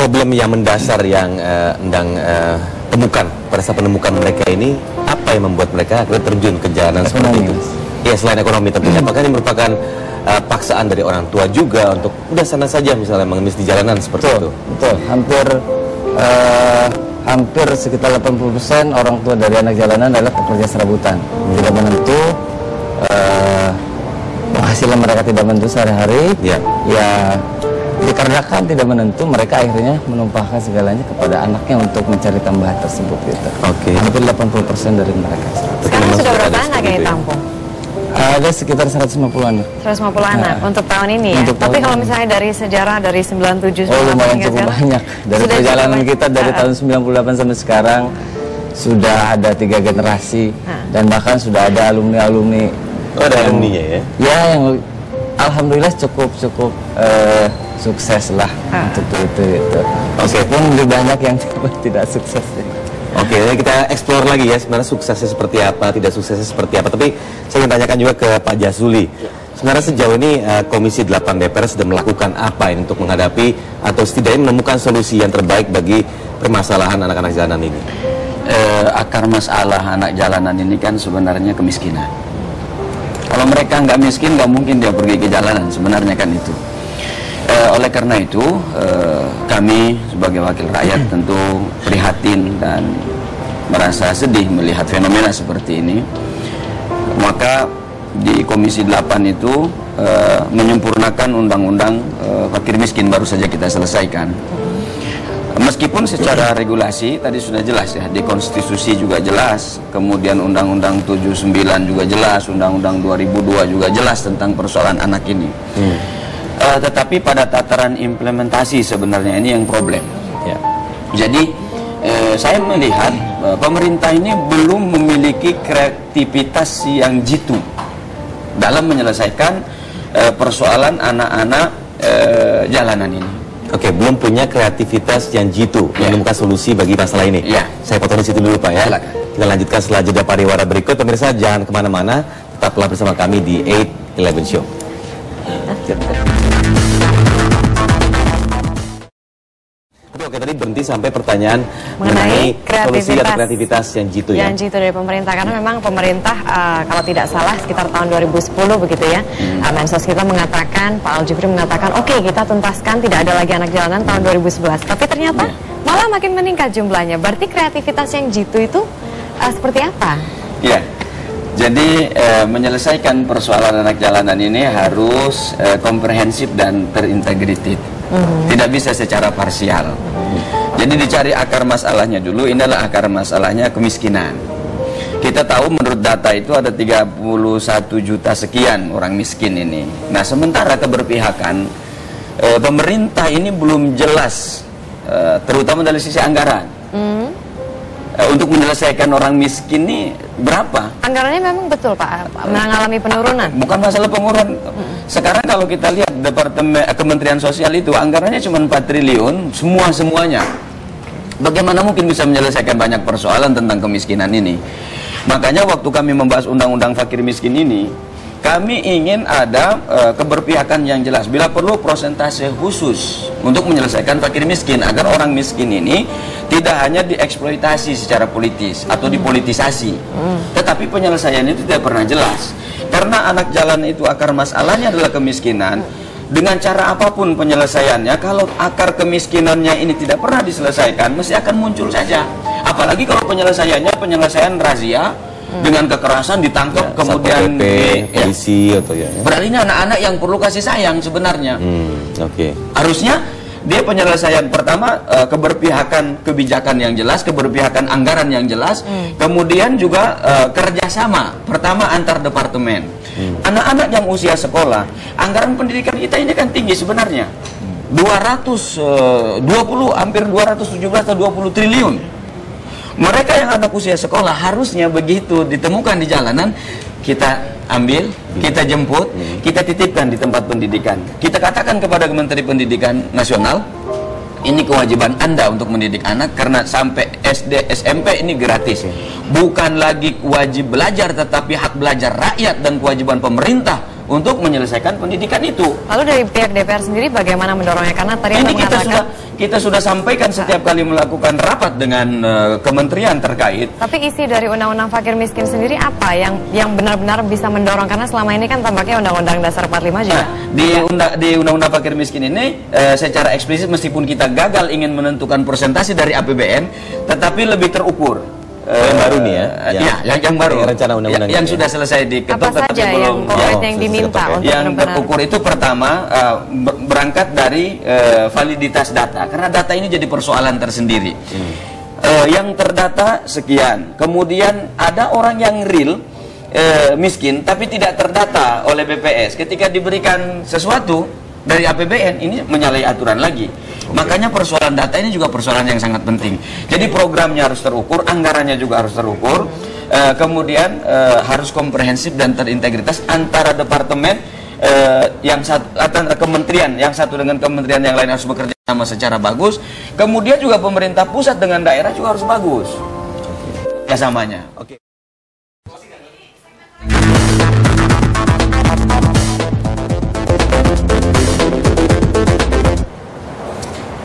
problem yang mendasar yang Endang temukan pada saat penemukan mereka ini, apa yang membuat mereka akhirnya terjun ke jalanan seperti itu? Ya, selain ekonomi tentunya, apakah ini merupakan paksaan dari orang tua juga untuk udah sana saja misalnya mengemis di jalanan seperti itu? Betul, hampir sekitar 80% orang tua dari anak jalanan adalah pekerja serabutan, tidak menentu, penghasilan mereka tidak menentu sehari-hari, ya dikarenakan tidak menentu, mereka akhirnya menumpahkan segalanya kepada anaknya untuk mencari tambahan tersebut gitu. Hampir 80% dari mereka. Sekarang sudah berapa anak yang ditampung? Ada sekitar 150 anak. 150 anak untuk tahun ini ya? Tapi kalau misalnya dari sejarah dari 97 lumayan cukup banyak. Dari perjalanan kita dari tahun 98 sampai sekarang sudah ada 3 generasi dan bahkan sudah ada alumni-alumni. Oh, ada alumninya ya? Ya, yang alhamdulillah cukup sukses lah untuk itu. Meskipun lebih banyak yang tidak sukses. Oke, kita explore lagi ya sebenarnya suksesnya seperti apa, tidak suksesnya seperti apa. Tapi saya ingin tanyakan juga ke Pak Jazuli. Sebenarnya sejauh ini Komisi 8 DPR sudah melakukan apa ini untuk menghadapi atau setidaknya menemukan solusi yang terbaik bagi permasalahan anak-anak jalanan ini? Akar masalah anak jalanan ini kan sebenarnya kemiskinan. Kalau mereka nggak miskin, nggak mungkin dia pergi ke jalanan, sebenarnya kan itu. Oleh karena itu, kami sebagai wakil rakyat tentu prihatin dan merasa sedih melihat fenomena seperti ini. Maka di Komisi 8 itu menyempurnakan undang-undang fakir miskin baru saja kita selesaikan. Meskipun secara regulasi tadi sudah jelas ya, di konstitusi juga jelas, kemudian undang-undang 79 juga jelas, undang-undang 2002 juga jelas tentang persoalan anak ini. Tetapi pada tataran implementasi sebenarnya ini yang problem. Jadi saya melihat pemerintah ini belum memiliki kreativitas yang jitu dalam menyelesaikan persoalan anak-anak jalanan ini. Oke, belum punya kreativitas yang jitu menemukan solusi bagi masalah ini. Saya potong di situ dulu Pak ya. Silakan. Kita lanjutkan setelah jeda pariwara berikut. Pemirsa jangan kemana-mana, tetaplah bersama kami di 8-11 Show. Oke, tadi berhenti sampai pertanyaan mengenai solusi atau kreativitas yang jitu ya. Yang jitu dari pemerintah, karena memang pemerintah kalau tidak salah sekitar tahun 2010 begitu ya, Mensos kita mengatakan, Pak Al-Jufri mengatakan oke, kita tuntaskan tidak ada lagi anak jalanan tahun 2011. Tapi ternyata malah makin meningkat jumlahnya. Berarti kreativitas yang jitu itu seperti apa? Ya, jadi menyelesaikan persoalan anak jalanan ini harus komprehensif dan terintegrated. Tidak bisa secara parsial. Jadi dicari akar masalahnya dulu. Ini adalah akar masalahnya kemiskinan. Kita tahu menurut data itu ada 31 juta sekian orang miskin ini. Nah, sementara keberpihakan pemerintah ini belum jelas, terutama dari sisi anggaran. Untuk menyelesaikan orang miskin ini berapa? Anggarannya memang betul Pak, mengalami penurunan. Bukan masalah penurunan. Sekarang kalau kita lihat Kementerian Sosial itu anggarannya cuma 4 triliun semuanya. Bagaimana mungkin bisa menyelesaikan banyak persoalan tentang kemiskinan ini? Makanya waktu kami membahas undang-undang fakir miskin ini, kami ingin ada keberpihakan yang jelas. Bila perlu prosentase khusus untuk menyelesaikan fakir miskin, agar orang miskin ini tidak hanya dieksploitasi secara politis atau dipolitisasi, tetapi penyelesaiannya itu tidak pernah jelas. Karena anak jalan itu akar masalahnya adalah kemiskinan. Dengan cara apapun penyelesaiannya, kalau akar kemiskinannya ini tidak pernah diselesaikan, mesti akan muncul saja. Apalagi kalau penyelesaiannya penyelesaian razia, dengan kekerasan ditangkap kemudian polisi atau ya. Berarti ini anak-anak yang perlu kasih sayang sebenarnya. Harusnya dia penyelesaian pertama keberpihakan kebijakan yang jelas, keberpihakan anggaran yang jelas, kemudian juga kerjasama pertama antar departemen. Anak-anak yang usia sekolah, anggaran pendidikan kita ini kan tinggi sebenarnya, 220 hampir 217 atau 20 triliun. Mereka yang anak usia sekolah harusnya begitu ditemukan di jalanan, kita ambil, kita jemput, kita titipkan di tempat pendidikan. Kita katakan kepada Menteri Pendidikan Nasional, ini kewajiban Anda untuk mendidik anak, karena sampai SD, SMP ini gratis. Bukan lagi wajib belajar, tetapi hak belajar rakyat dan kewajiban pemerintah untuk menyelesaikan pendidikan itu. Lalu dari pihak DPR sendiri bagaimana mendorongnya? Karena tadi Ini mengatakan kita sudah sampaikan setiap kali melakukan rapat dengan kementerian terkait. Tapi isi dari undang-undang fakir miskin sendiri apa yang benar-benar bisa mendorong? Karena selama ini kan tampaknya undang-undang dasar 45 juga. Di undang-undang fakir miskin ini secara eksplisit meskipun kita gagal ingin menentukan persentase dari APBN, tetapi lebih terukur. Yang baru nih yang baru. Rencana undang-undang yang sudah selesai diketok apa saja yang konkret yang diminta untuk yang terukur itu pertama berangkat dari validitas data, karena data ini jadi persoalan tersendiri. Yang terdata sekian, kemudian ada orang yang real miskin tapi tidak terdata oleh BPS. Ketika diberikan sesuatu dari APBN, ini menyalahi aturan lagi. Makanya persoalan data ini juga persoalan yang sangat penting. Jadi programnya harus terukur, anggarannya juga harus terukur, kemudian harus komprehensif dan terintegritas antara departemen antara kementerian yang satu dengan kementerian yang lain harus bekerja sama secara bagus. Kemudian juga pemerintah pusat dengan daerah juga harus bagus kerjasamanya. Oke.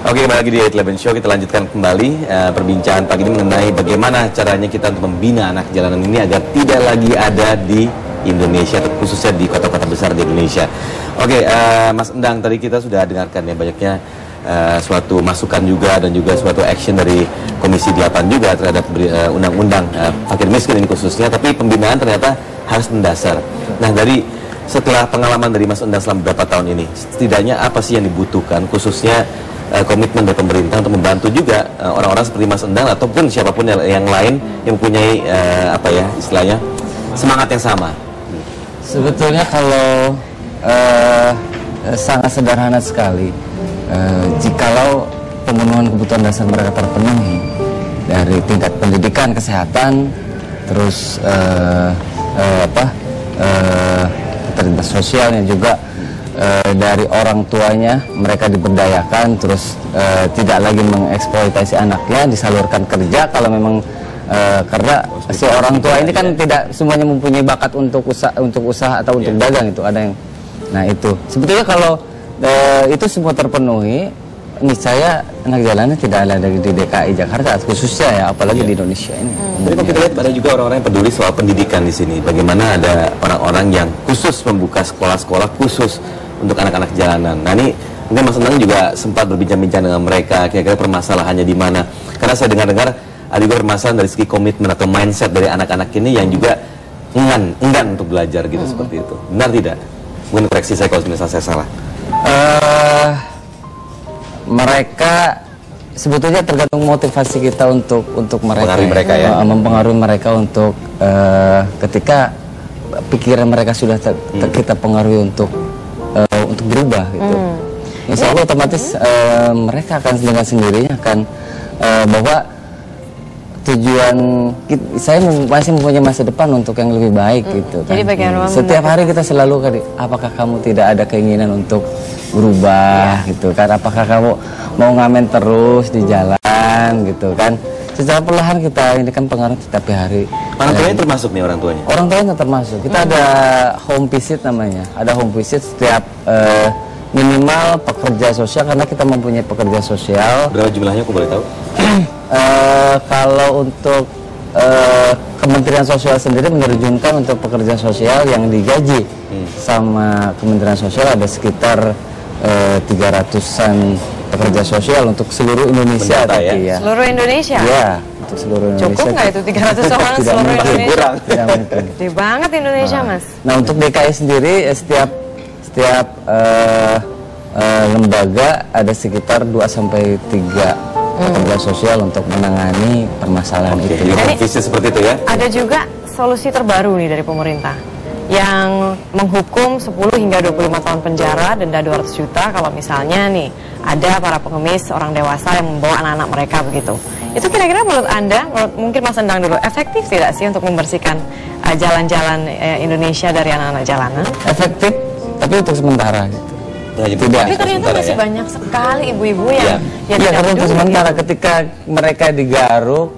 Oke, kembali lagi di 8 Show. Kita lanjutkan kembali perbincangan pagi ini mengenai bagaimana caranya kita untuk membina anak jalanan ini agar tidak lagi ada di Indonesia, khususnya di kota-kota besar di Indonesia. Oke, Mas Endang, tadi kita sudah dengarkan ya banyaknya suatu masukan juga dan juga suatu action dari Komisi 8 juga terhadap undang-undang fakir miskin ini khususnya, tapi pembinaan ternyata harus mendasar. Nah, setelah pengalaman dari Mas Endang selama beberapa tahun ini, setidaknya apa sih yang dibutuhkan khususnya komitmen dari pemerintah untuk membantu juga orang-orang seperti Mas Endang ataupun siapapun yang lain yang mempunyai istilahnya semangat yang sama? Sebetulnya kalau sangat sederhana sekali, jikalau pemenuhan kebutuhan dasar mereka terpenuhi dari tingkat pendidikan, kesehatan, terus fasilitas sosialnya juga, dari orang tuanya mereka diberdayakan, terus tidak lagi mengeksploitasi anaknya, disalurkan kerja kalau memang karena si orang tua ini kan tidak semuanya mempunyai bakat untuk usaha atau untuk dagang, itu ada yang, nah itu sebetulnya kalau itu semua terpenuhi, niscaya anak jalanan tidak ada di DKI Jakarta khususnya ya, apalagi di Indonesia ini. Jadi kalau kita lihat ada juga orang-orang yang peduli soal pendidikan di sini. Bagaimana ada orang-orang yang khusus membuka sekolah-sekolah khusus untuk anak-anak jalanan. Nah ini mungkin Mas Endang juga sempat berbincang-bincang dengan mereka, kira-kira permasalahannya di mana. Karena saya dengar-dengar ada juga permasalahan dari segi komitmen atau mindset dari anak-anak ini yang juga enggan untuk belajar gitu, seperti itu. Benar tidak? Mungkin koreksi saya kalau misalnya saya salah. Mereka sebetulnya tergantung motivasi kita untuk mereka, mempengaruhi mereka untuk ketika pikiran mereka sudah kita pengaruhi untuk berubah gitu. Insya Allah otomatis mereka akan dengan sendirinya akan bahwa tujuan saya masih mempunyai masa depan untuk yang lebih baik gitu kan. Jadi setiap hari kita selalu apakah kamu tidak ada keinginan untuk berubah gitu kan, apakah kamu mau ngamen terus di jalan gitu kan, secara perlahan kita ini kan pengaruh setiap hari. Orang tuanya termasuk nih, orang tuanya termasuk. Kita ada home visit namanya, ada home visit setiap minimal pekerja sosial, karena kita mempunyai pekerja sosial. Berapa jumlahnya, aku boleh tahu? Kalau untuk Kementerian Sosial sendiri menerjunkan untuk pekerja sosial yang digaji sama Kementerian Sosial ada sekitar 300-an pekerja sosial untuk seluruh Indonesia. Ya? Seluruh Indonesia? Ya, untuk seluruh Indonesia. Cukup nggak itu 300 orang seluruh Indonesia? Tidak mungkin. Gede banget Indonesia, Mas. Nah, untuk DKI sendiri setiap lembaga ada sekitar 2-3 pekerja sosial untuk menangani permasalahan itu. Jadi visi seperti itu ya. Ada juga solusi terbaru nih dari pemerintah yang menghukum 10 hingga 25 tahun penjara, denda 200 juta kalau misalnya nih ada para pengemis orang dewasa yang membawa anak-anak mereka begitu. Itu kira-kira menurut Anda, mungkin Mas Endang dulu, efektif tidak sih untuk membersihkan jalan-jalan Indonesia dari anak-anak jalanan? Efektif, tapi untuk sementara gitu. Tapi ternyata masih banyak sekali ibu-ibu yang karena untuk sementara ketika mereka digaruk,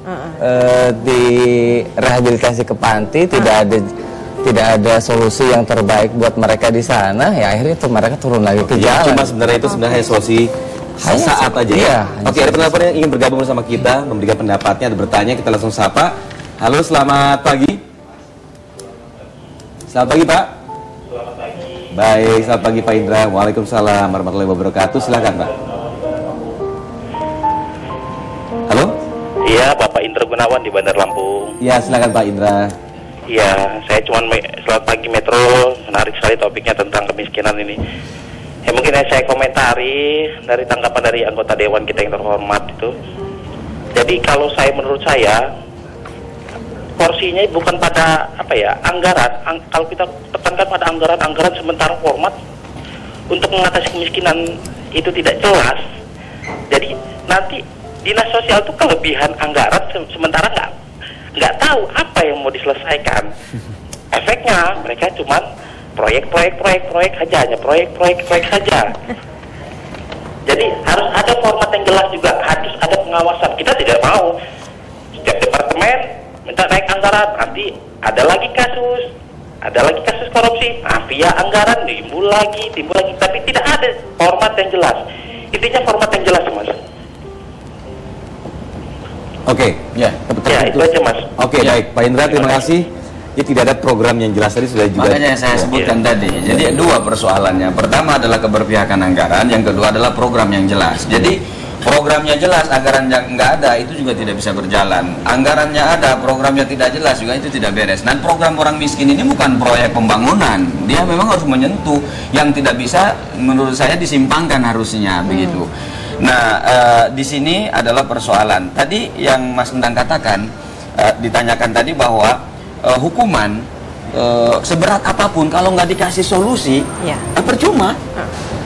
direhabilitasi ke panti, tidak ada tidak ada solusi yang terbaik buat mereka di sana, ya akhirnya tuh mereka turun lagi ke jalan. Cuma sebenarnya itu sebenarnya solusi sesaat aja ya. Iya, Oke, ada penelpon yang ingin bergabung bersama kita, memberikan pendapatnya, ada bertanya, kita langsung sapa. Halo, selamat pagi. Selamat pagi, Pak. Selamat pagi. Baik, selamat pagi Pak Indra. Waalaikumsalam warahmatullahi wabarakatuh. Silakan, Pak. Halo? Iya, Bapak Indra Gunawan di Bandar Lampung. Ya, silakan Pak Indra. Iya, saya selamat pagi Metro. Menarik sekali topiknya tentang kemiskinan ini. Ya mungkin saya komentari dari tanggapan dari anggota Dewan kita yang terhormat itu. Jadi kalau menurut saya porsinya bukan pada anggaran. Kalau kita tekankan pada anggaran sementara format untuk mengatasi kemiskinan itu tidak jelas. Jadi nanti dinas sosial itu kelebihan anggaran sementara nggak tahu apa yang mau diselesaikan. Efeknya mereka cuma proyek saja, hanya proyek saja. Jadi harus ada format yang jelas juga, harus ada pengawasan. Kita tidak mau setiap departemen minta naik anggaran, nanti ada lagi kasus korupsi, mafia anggaran timbul lagi, tapi tidak ada format yang jelas. Intinya format yang jelas, Mas. Oke, ya. Itu aja, Mas. Oke, baik. Pak Indra, terima kasih. Ya, tidak ada program yang jelas tadi sudah juga. Makanya saya sebutkan tadi. Jadi dua persoalannya. Pertama adalah keberpihakan anggaran, yang kedua adalah program yang jelas. Jadi programnya jelas, anggaran yang nggak ada itu juga tidak bisa berjalan. Anggarannya ada, programnya tidak jelas juga itu tidak beres. Dan program orang miskin ini bukan proyek pembangunan. Dia memang harus menyentuh yang tidak bisa, menurut saya disimpangkan harusnya begitu. Nah, di sini adalah persoalan. Tadi yang Mas Endang katakan, ditanyakan tadi bahwa hukuman seberat apapun kalau nggak dikasih solusi, percuma.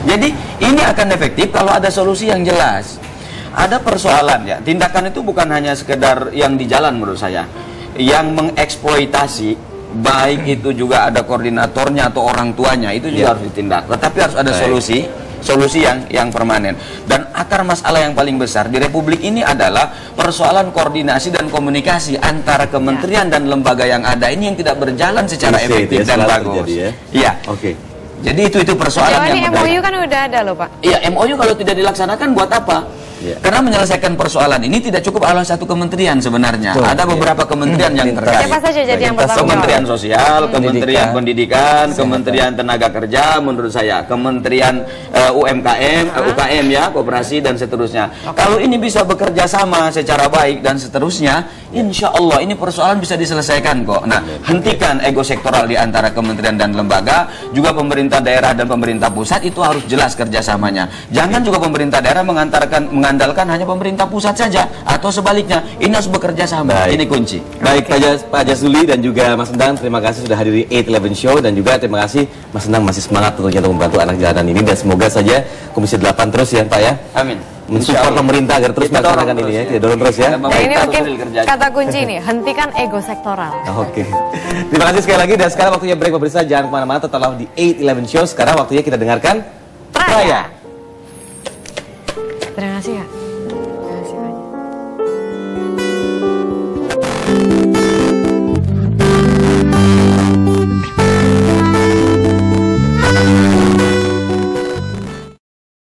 Jadi ini akan efektif kalau ada solusi yang jelas. Ada persoalan ya, tindakan itu bukan hanya sekedar yang di jalan menurut saya. Yang mengeksploitasi, baik itu juga ada koordinatornya atau orang tuanya, itu juga harus ditindak. Tetapi harus ada solusi yang permanen. Dan akar masalah yang paling besar di Republik ini adalah persoalan koordinasi dan komunikasi antara kementerian dan lembaga yang ada ini yang tidak berjalan secara efektif dan bagus. Iya. Oke. Jadi itu persoalan yang MOU kan udah ada loh, Pak. Iya, MOU kalau tidak dilaksanakan buat apa? Karena menyelesaikan persoalan ini tidak cukup oleh satu kementerian sebenarnya. Ada beberapa kementerian yang terkait. Siapa saja jadi yang pertama? Kementerian Sosial, Kementerian Pendidikan, Kementerian Tenaga Kerja, menurut saya, Kementerian UKM ya, Koperasi dan seterusnya. Kalau ini bisa bekerja sama secara baik dan seterusnya, insya Allah ini persoalan bisa diselesaikan kok. Nah, hentikan ego sektoral di antara kementerian dan lembaga, juga pemerintah daerah dan pemerintah pusat itu harus jelas kerjasamanya. Jangan juga pemerintah daerah mengandalkan hanya pemerintah pusat saja, atau sebaliknya, ini harus bekerja sama. Ini kunci. Baik, Pak Jazuli dan juga Mas Endang, terima kasih sudah hadiri 811 Show, dan juga terima kasih Mas Endang masih semangat tentunya untuk membantu anak jalanan ini, dan semoga saja Komisi 8 terus ya Pak ya. Amin. Mensupport pemerintah agar terus melaksanakan ini ya, kita dorong terus ya. Nah, ini mungkin kata kunci nih, hentikan ego sektoral. Oke. Terima kasih sekali lagi, dan sekarang waktunya break pemirsa, jangan kemana-mana, tetaplah di 811 Show. Sekarang waktunya kita dengarkan Praya. Terima kasih.